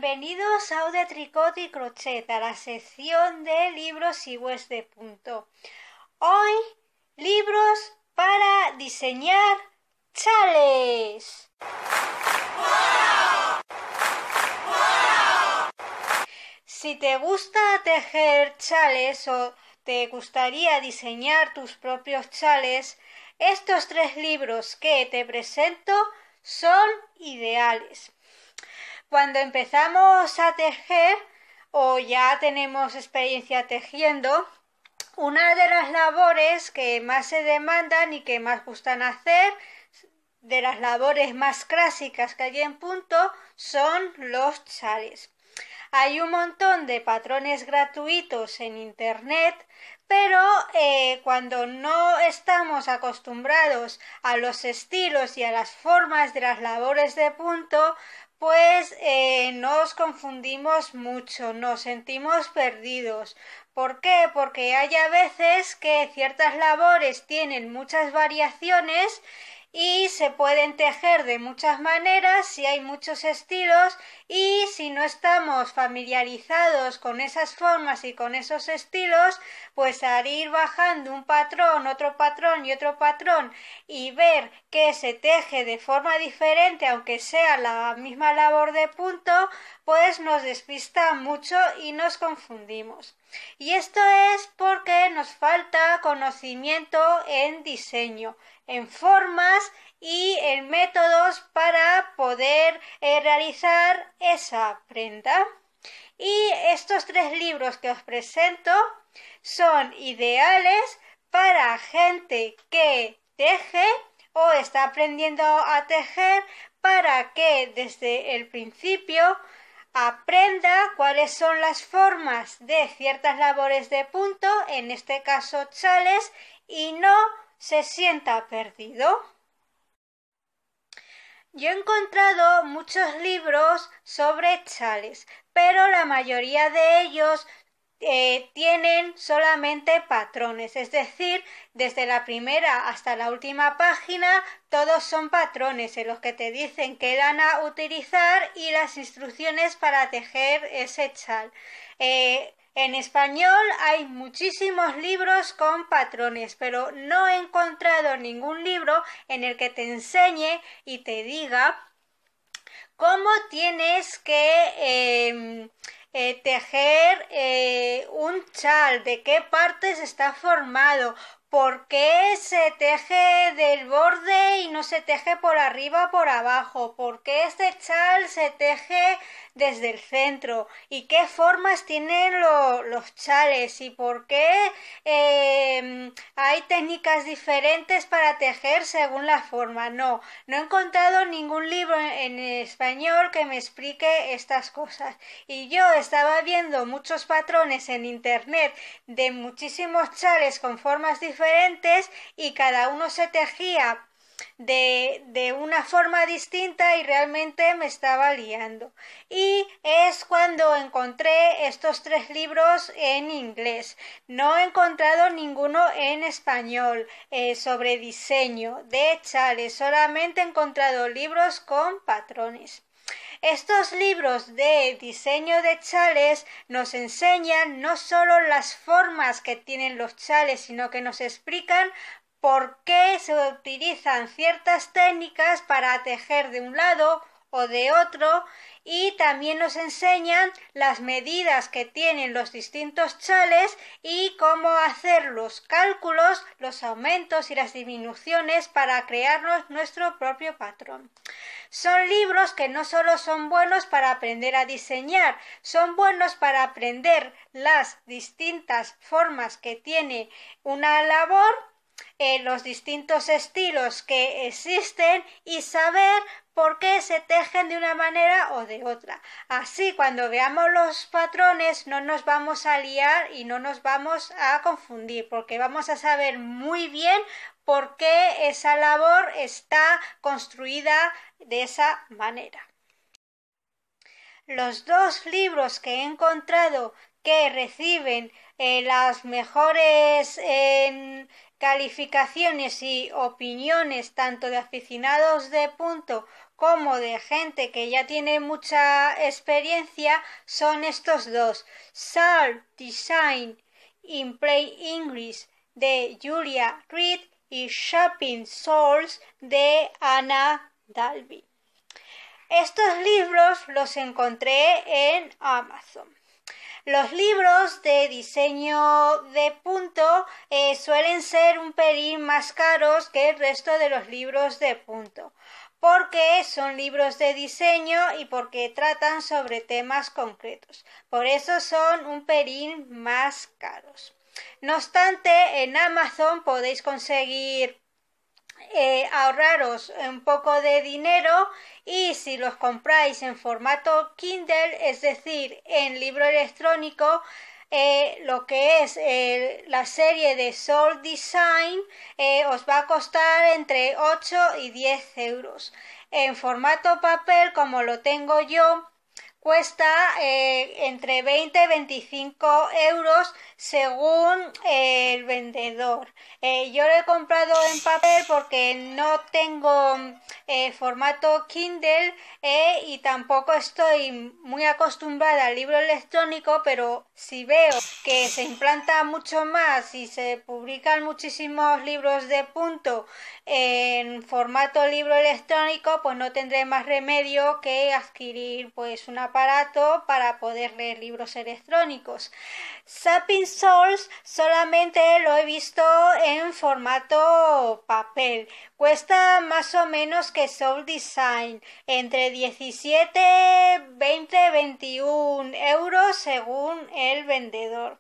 Bienvenidos a Aude Tricot y Crochet, a la sección de libros y webs de punto. Hoy, libros para diseñar chales. Si te gusta tejer chales o te gustaría diseñar tus propios chales, estos 3 libros que te presento son ideales. Cuando empezamos a tejer o ya tenemos experiencia tejiendo, una de las labores que más se demandan y que más gustan hacer, de las labores más clásicas que hay en punto, son los chales. Hay un montón de patrones gratuitos en internet, pero cuando no estamos acostumbrados a los estilos y a las formas de las labores de punto, pues nos confundimos mucho, nos sentimos perdidos. ¿Por qué? Porque hay a veces que ciertas labores tienen muchas variaciones y se pueden tejer de muchas maneras si hay muchos estilos, y si no estamos familiarizados con esas formas y con esos estilos, pues al ir bajando un patrón, otro patrón y otro patrón y ver que se teje de forma diferente aunque sea la misma labor de punto, pues nos despista mucho y nos confundimos. Y esto es porque nos falta conocimiento en diseño, en formas y en métodos para poder realizar esa prenda. Y estos 3 libros que os presento son ideales para gente que teje o está aprendiendo a tejer, para que desde el principio aprenda cuáles son las formas de ciertas labores de punto, en este caso chales, y no se sienta perdido. Yo he encontrado muchos libros sobre chales, pero la mayoría de ellos tienen solamente patrones, es decir, desde la primera hasta la última página todos son patrones en los que te dicen qué van a utilizar y las instrucciones para tejer ese chal. En español hay muchísimos libros con patrones, pero no he encontrado ningún libro en el que te enseñe y te diga cómo tienes que tejer un chal, de qué partes está formado, por qué se teje del borde y no se teje por arriba o por abajo, por qué este chal se teje desde el centro y qué formas tienen los chales y por qué hay técnicas diferentes para tejer según la forma. No he encontrado ningún libro en español que me explique estas cosas, y yo estaba viendo muchos patrones en internet de muchísimos chales con formas diferentes y cada uno se tejía de una forma distinta y realmente me estaba liando. Y es cuando encontré estos 3 libros en inglés. No he encontrado ninguno en español sobre diseño de chales, solamente he encontrado libros con patrones. Estos libros de diseño de chales nos enseñan no solo las formas que tienen los chales, sino que nos explican por qué se utilizan ciertas técnicas para tejer de un lado o de otro, y también nos enseñan las medidas que tienen los distintos chales y cómo hacer los cálculos, los aumentos y las disminuciones para crearnos nuestro propio patrón. Son libros que no solo son buenos para aprender a diseñar, son buenos para aprender las distintas formas que tiene una labor, los distintos estilos que existen y saber por qué se tejen de una manera o de otra. Así, cuando veamos los patrones no nos vamos a liar y no nos vamos a confundir, porque vamos a saber muy bien por qué esa labor está construida de esa manera. Los 2 libros que he encontrado que reciben las mejores calificaciones y opiniones tanto de aficionados de punto como de gente que ya tiene mucha experiencia son estos dos: Sound Design in Plain English de Julia Reed y Shopping Souls de Anna Dalby. Estos libros los encontré en Amazon. Los libros de diseño de punto suelen ser un pelín más caros que el resto de los libros de punto, porque son libros de diseño y porque tratan sobre temas concretos. Por eso son un pelín más caros. No obstante, en Amazon podéis conseguir ahorraros un poco de dinero, y si los compráis en formato Kindle, es decir, en libro electrónico, lo que es la serie de Sound Design os va a costar entre 8 y 10 euros. En formato papel, como lo tengo yo, cuesta entre 20 y 25 euros según el vendedor. Yo lo he comprado en papel porque no tengo formato Kindle y tampoco estoy muy acostumbrada al libro electrónico, pero si veo que se implanta mucho más y se publican muchísimos libros de punto en formato libro electrónico, pues no tendré más remedio que adquirir pues un aparato para poder leer libros electrónicos. Shopping Souls solamente lo he visto en formato papel. Cuesta más o menos que Sound Design, entre 17, 20, 21 euros según el vendedor.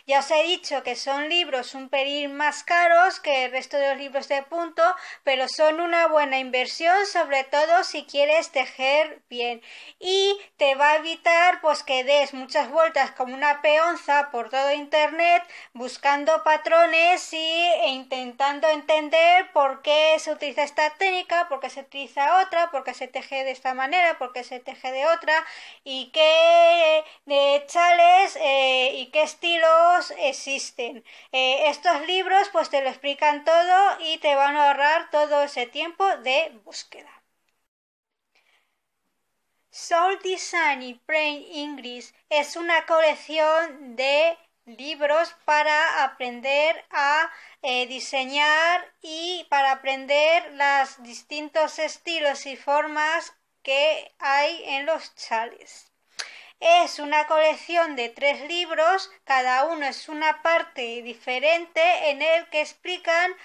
Ya os he dicho que son libros un pelín más caros que el resto de los libros de punto, pero son una buena inversión, sobre todo si quieres tejer bien, y te va a evitar pues que des muchas vueltas como una peonza por todo internet buscando patrones e intentando entender por qué se utiliza esta técnica, por qué se utiliza otra, por qué se teje de esta manera, por qué se teje de otra, y qué chales y qué estilos existen. Estos libros pues te lo explican todo y te van a ahorrar todo ese tiempo de búsqueda. Sound Design in Plain English es una colección de libros para aprender a diseñar y para aprender los distintos estilos y formas que hay en los chales. Es una colección de 3 libros, cada uno es una parte diferente en el que explican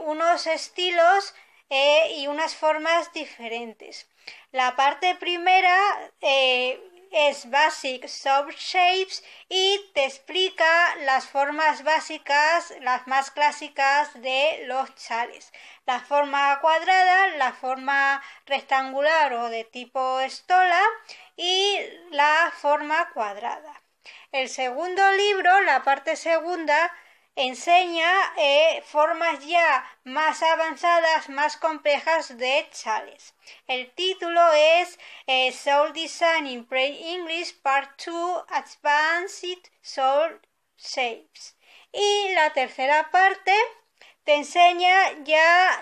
unos estilos y unas formas diferentes. La parte primera es Basic Soft Shapes y te explica las formas básicas, las más clásicas de los chales. La forma cuadrada, la forma rectangular o de tipo estola y la forma cuadrada. El segundo libro, la parte segunda, enseña formas ya más avanzadas, más complejas de chales. El título es Sound Design in Plain English Part 2 Advanced Sound Shapes. Y la tercera parte te enseña ya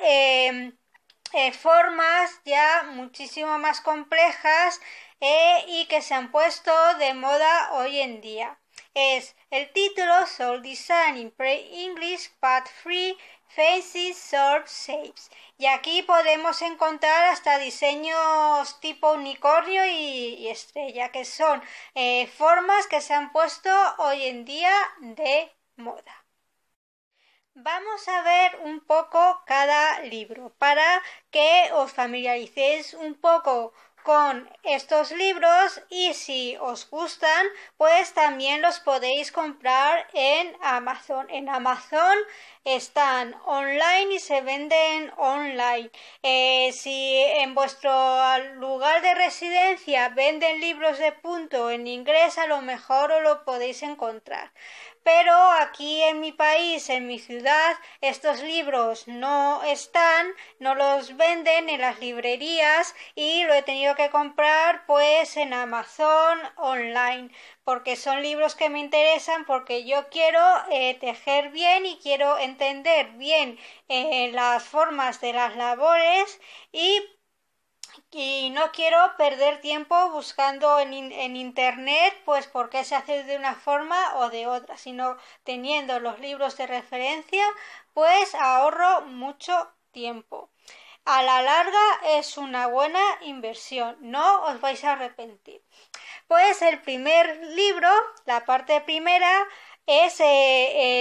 formas ya muchísimo más complejas y que se han puesto de moda hoy en día. Es el título Sound Design in Plain English Part 3 Fancy Soft Shapes. Y aquí podemos encontrar hasta diseños tipo unicornio y estrella, que son formas que se han puesto hoy en día de moda. Vamos a ver un poco cada libro para que os familiaricéis un poco con estos libros, y si os gustan pues también los podéis comprar en Amazon. En Amazon están online y se venden online. Si en vuestro lugar de residencia venden libros de punto en inglés, a lo mejor os lo podéis encontrar. pero aquí en mi país, en mi ciudad, estos libros no están, no los venden en las librerías y lo he tenido que comprar pues en Amazon online, porque son libros que me interesan, porque yo quiero tejer bien y quiero entender bien las formas de las labores y no quiero perder tiempo buscando en internet pues por qué se hace de una forma o de otra, sino teniendo los libros de referencia pues ahorro mucho tiempo. A la larga es una buena inversión, no os vais a arrepentir. Pues el primer libro, la parte primera,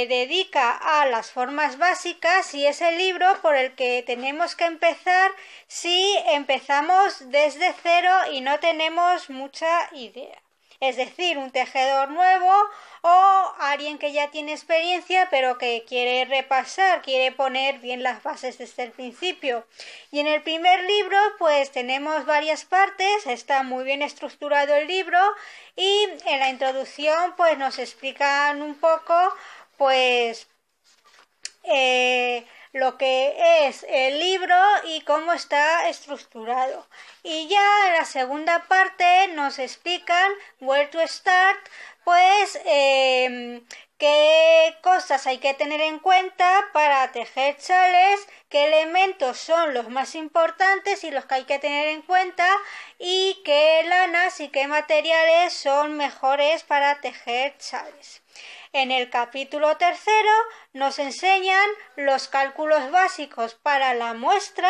dedica a las formas básicas y es el libro por el que tenemos que empezar si empezamos desde cero y no tenemos mucha idea. Es decir, un tejedor nuevo o alguien que ya tiene experiencia pero que quiere repasar, quiere poner bien las bases desde el principio. Y en el primer libro pues tenemos varias partes, está muy bien estructurado el libro y en la introducción pues nos explican un poco pues lo que es el libro y cómo está estructurado. Y ya en la segunda parte nos explican where to start, pues qué cosas hay que tener en cuenta para tejer chales, qué elementos son los más importantes y los que hay que tener en cuenta y qué lanas y qué materiales son mejores para tejer chales. En el capítulo tercero nos enseñan los cálculos básicos para la muestra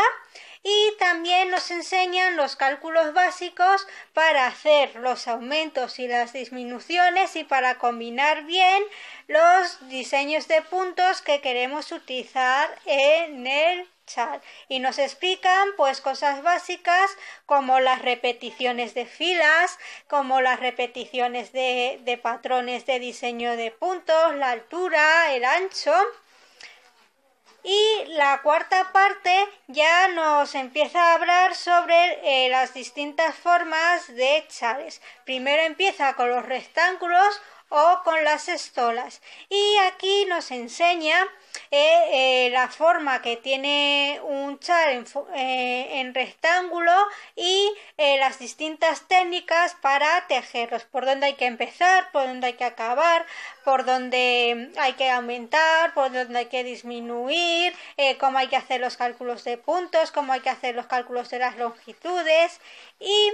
y también nos enseñan los cálculos básicos para hacer los aumentos y las disminuciones y para combinar bien los diseños de puntos que queremos utilizar en el chal. Y nos explican pues cosas básicas como las repeticiones de filas, como las repeticiones de patrones de diseño de puntos, la altura, el ancho. Y la cuarta parte ya nos empieza a hablar sobre las distintas formas de chales. Primero empieza con los rectángulos o con las estolas y aquí nos enseña la forma que tiene un chal en rectángulo y las distintas técnicas para tejerlos, por dónde hay que empezar, por dónde hay que acabar, por dónde hay que aumentar, por dónde hay que disminuir, cómo hay que hacer los cálculos de puntos, cómo hay que hacer los cálculos de las longitudes y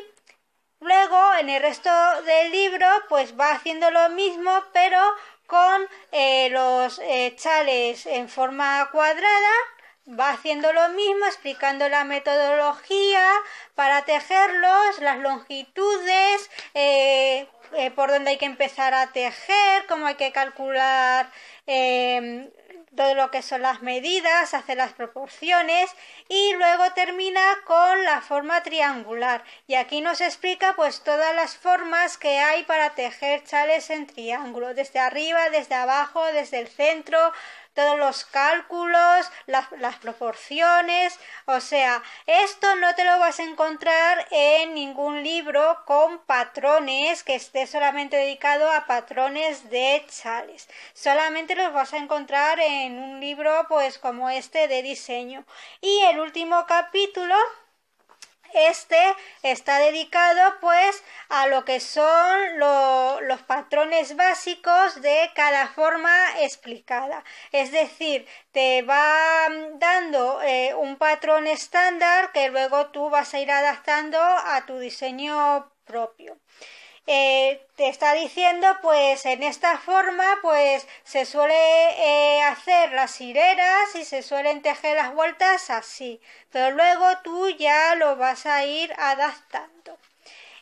luego en el resto del libro pues va haciendo lo mismo pero con los chales en forma cuadrada, va haciendo lo mismo explicando la metodología para tejerlos, las longitudes, por dónde hay que empezar a tejer, cómo hay que calcular todo lo que son las medidas, hace las proporciones y luego termina con la forma triangular y aquí nos explica pues todas las formas que hay para tejer chales en triángulo, desde arriba, desde abajo, desde el centro, todos los cálculos, las proporciones, o sea, esto no te lo vas a encontrar en ningún libro con patrones que esté solamente dedicado a patrones de chales, solamente los vas a encontrar en un libro pues como este de diseño. Y el último capítulo está dedicado pues a lo que son los patrones básicos de cada forma explicada. Es decir, te va dando un patrón estándar que luego tú vas a ir adaptando a tu diseño propio. Te está diciendo pues en esta forma pues se suele hacer las hileras y se suelen tejer las vueltas así, pero luego tú ya lo vas a ir adaptando.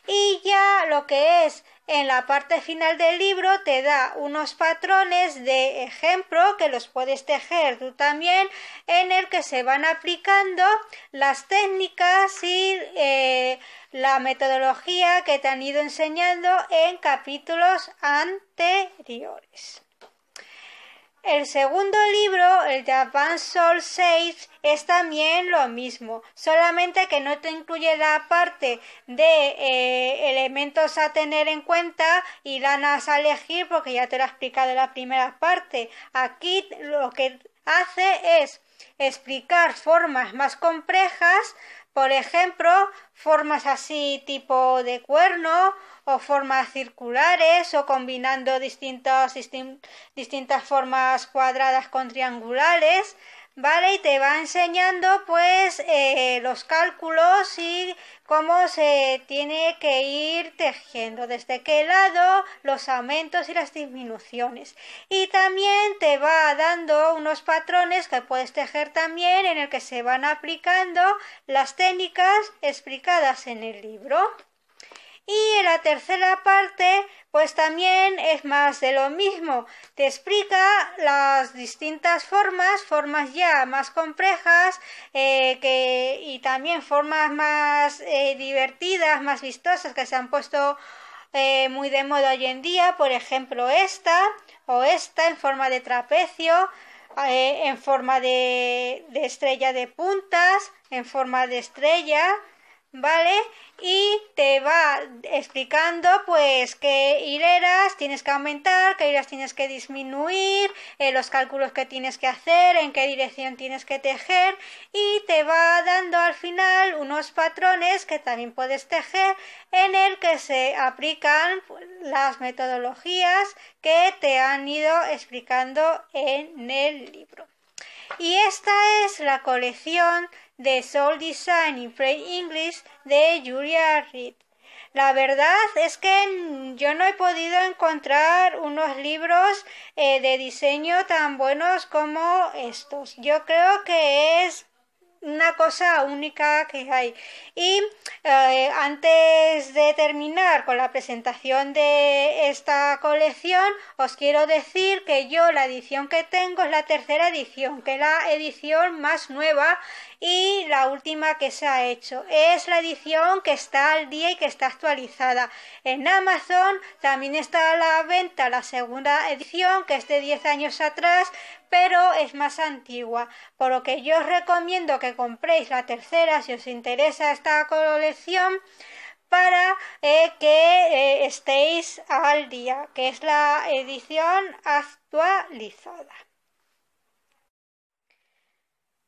Y ya lo que es en la parte final del libro te da unos patrones de ejemplo que los puedes tejer tú también, en el que se van aplicando las técnicas y la metodología que te han ido enseñando en capítulos anteriores. El segundo libro, el de Advanced Soul Sage, es también lo mismo, solamente que no te incluye la parte de elementos a tener en cuenta y lanas a elegir, porque ya te lo he explicado en la primera parte. Aquí lo que hace es explicar formas más complejas, por ejemplo, formas así tipo de cuerno o formas circulares o combinando distintas formas cuadradas con triangulares, ¿vale? Y te va enseñando pues los cálculos y cómo se tiene que ir tejiendo, desde qué lado, los aumentos y las disminuciones. Y también te va dando unos patrones que puedes tejer también, en el que se van aplicando las técnicas explicadas en el libro. Y en la tercera parte, pues también es más de lo mismo. Te explica las distintas formas ya más complejas y también formas más divertidas, más vistosas, que se han puesto muy de moda hoy en día. Por ejemplo, esta en forma de trapecio, en forma de estrella de puntas, en forma de estrella, ¿vale? Y te va explicando pues qué hileras tienes que aumentar, qué hileras tienes que disminuir, los cálculos que tienes que hacer, en qué dirección tienes que tejer, y te va dando al final unos patrones que también puedes tejer, en el que se aplican las metodologías que te han ido explicando en el libro. Y esta es la colección de Soul Design in Plain English de Julia Reed. La verdad es que yo no he podido encontrar unos libros de diseño tan buenos como estos. Yo creo que es una cosa única que hay. Y antes de terminar con la presentación de esta colección, os quiero decir que yo la edición que tengo es la tercera edición, que es la edición más nueva y la última que se ha hecho. Es la edición que está al día y que está actualizada. En Amazon también está a la venta la segunda edición, que es de 10 años atrás, pero es más antigua, por lo que yo os recomiendo que compréis la tercera si os interesa esta colección, para que estéis al día, que es la edición actualizada.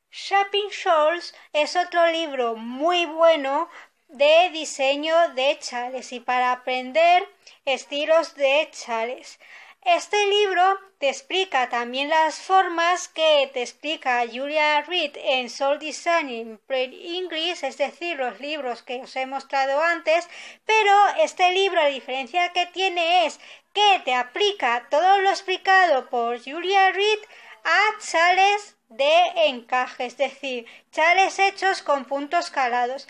Shaping Shawls es otro libro muy bueno de diseño de chales y para aprender estilos de chales. Este libro te explica también las formas que te explica Julia Reed en Soul Design in Plain English, es decir, los libros que os he mostrado antes, pero este libro, la diferencia que tiene es que te aplica todo lo explicado por Julia Reed a chales de encaje, es decir, chales hechos con puntos calados.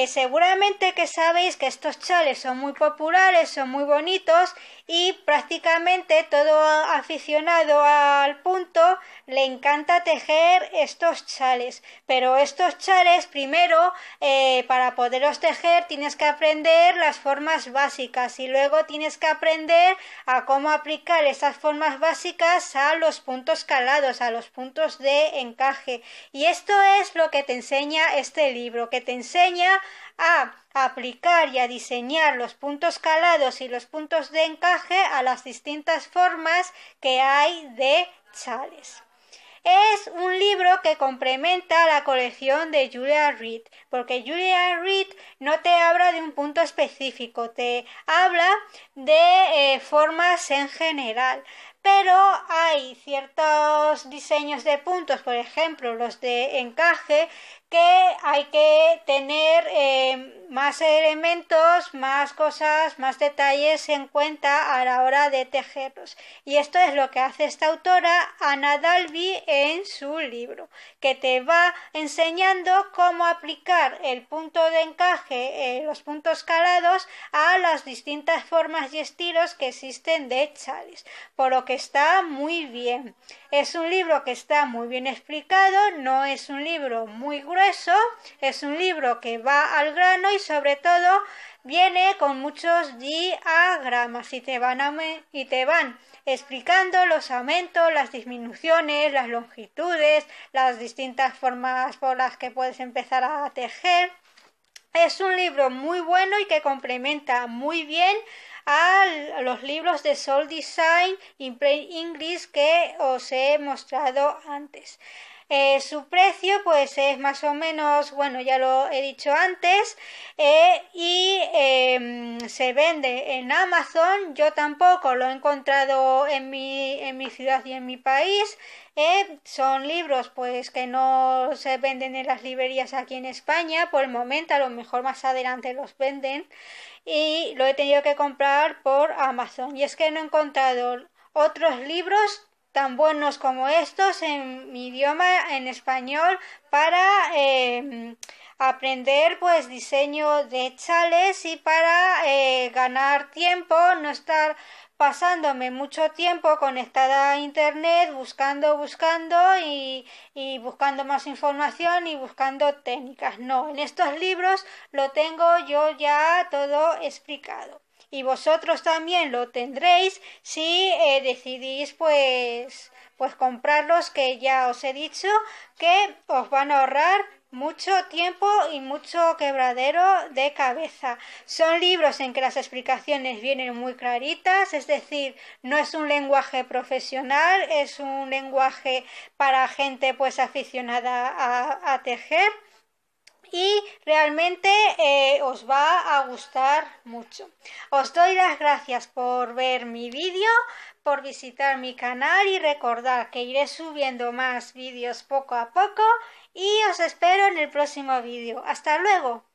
Seguramente que sabéis que estos chales son muy populares, son muy bonitos y prácticamente todo aficionado al punto le encanta tejer estos chales, pero estos chales primero para poderlos tejer tienes que aprender las formas básicas y luego tienes que aprender a cómo aplicar esas formas básicas a los puntos calados, a los puntos de encaje, y esto es lo que te enseña este libro, que te enseña a aplicar y a diseñar los puntos calados y los puntos de encaje a las distintas formas que hay de chales. Es un libro que complementa la colección de Julia Reed, porque Julia Reed no te habla de un punto específico, te habla de formas en general. Pero hay ciertos diseños de puntos, por ejemplo los de encaje, que hay que tener más elementos, más cosas, más detalles en cuenta a la hora de tejerlos. Y esto es lo que hace esta autora, Anna Dalby, en su libro, que te va enseñando cómo aplicar el punto de encaje, los puntos calados, a las distintas formas y estilos que existen de chales. Por lo que está muy bien. Es un libro que está muy bien explicado, no es un libro muy grueso, es un libro que va al grano y sobre todo viene con muchos diagramas y te van explicando los aumentos, las disminuciones, las longitudes, las distintas formas por las que puedes empezar a tejer. Es un libro muy bueno y que complementa muy bien a los libros de Soul Design in Plain English que os he mostrado antes. Su precio pues es más o menos, bueno, ya lo he dicho antes, se vende en Amazon. Yo tampoco lo he encontrado en mi ciudad y en mi país. Son libros pues que no se venden en las librerías aquí en España por el momento, a lo mejor más adelante los venden, y lo he tenido que comprar por Amazon. Y es que no he encontrado otros libros tan buenos como estos en mi idioma, en español, para aprender pues diseño de chales y para ganar tiempo, no estar pasándome mucho tiempo conectada a internet buscando y buscando más información y buscando técnicas. No, en estos libros lo tengo yo ya todo explicado. Y vosotros también lo tendréis si decidís pues comprarlos, que ya os he dicho que os van a ahorrar mucho tiempo y mucho quebradero de cabeza. Son libros en que las explicaciones vienen muy claritas, es decir, no es un lenguaje profesional, es un lenguaje para gente pues aficionada a tejer. Y realmente os va a gustar mucho. Os doy las gracias por ver mi vídeo, por visitar mi canal y recordad que iré subiendo más vídeos poco a poco y os espero en el próximo vídeo. ¡Hasta luego!